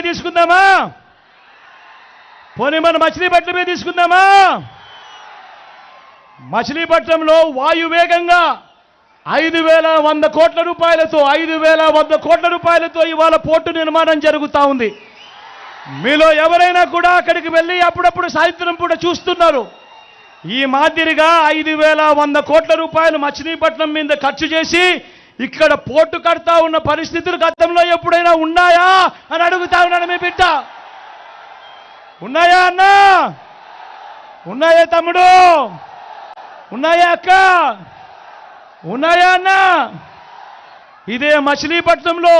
తీసుకుందామా? పోనీ మన మచిలీపట్నమే తీసుకుందామా? మచిలీపట్నంలో వాయువేగంగా 5,100 కోట్ల రూపాయలతో 5,100 కోట్ల రూపాయలతో ఇవాళ పోర్టు నిర్మాణం జరుగుతూ ఉంది. మీలో ఎవరైనా కూడా అక్కడికి వెళ్ళి అప్పుడప్పుడు సాయంత్రం పూట చూస్తున్నారు. ఈ మాదిరిగా 5,100 కోట్ల రూపాయలు మచిలీపట్నం మీద ఖర్చు చేసి ఇక్కడ పోర్టు కడతా ఉన్న పరిస్థితులు గతంలో ఎప్పుడైనా ఉన్నాయా అని అడుగుతా ఉన్నాడు మీ బిడ్డ. ఉన్నాయా అన్నా? ఉన్నాయా తమ్ముడు? ఉన్నాయా అక్క? ఉన్నాయా అన్నా? ఇదే మచిలీపట్నంలో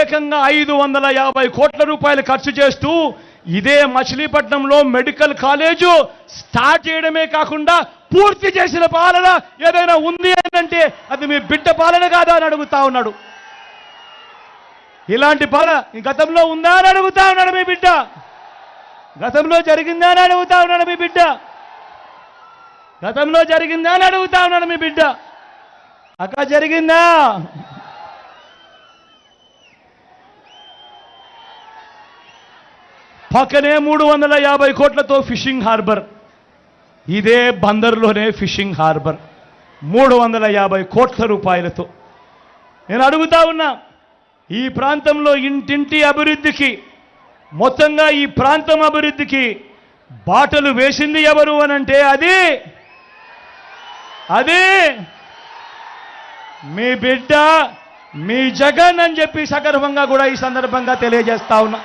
ఏకంగా 550 కోట్ల రూపాయలు ఖర్చు చేస్తూ ఇదే మచిలీపట్నంలో మెడికల్ కాలేజు స్టార్ట్ చేయడమే కాకుండా పూర్తి చేసిన పాలన ఏదైనా ఉంది అంటే అది మీ బిడ్డ పాలన కాదా అని అడుగుతా ఉన్నాడు. ఇలాంటి పాలన గతంలో ఉందా అని అడుగుతా ఉన్నాడు మీ బిడ్డ. గతంలో జరిగిందా అని అడుగుతా ఉన్నాడు మీ బిడ్డ. గతంలో జరిగిందా అని అడుగుతా ఉన్నాడు మీ బిడ్డ. అక్క జరిగిందా? పక్కనే 350 కోట్లతో ఫిషింగ్ హార్బర్. ఇదే బందర్లోనే ఫిషింగ్ హార్బర్ 350 కోట్ల రూపాయలతో. నేను అడుగుతా ఉన్నా, ఈ ప్రాంతంలో ఇంటింటి అభివృద్ధికి, మొత్తంగా ఈ ప్రాంతం అభివృద్ధికి బాటలు వేసింది ఎవరు అనంటే అది మీ బిడ్డ, మీ జగన్ అని చెప్పి సగర్వంగా కూడా ఈ సందర్భంగా తెలియజేస్తా ఉన్నా.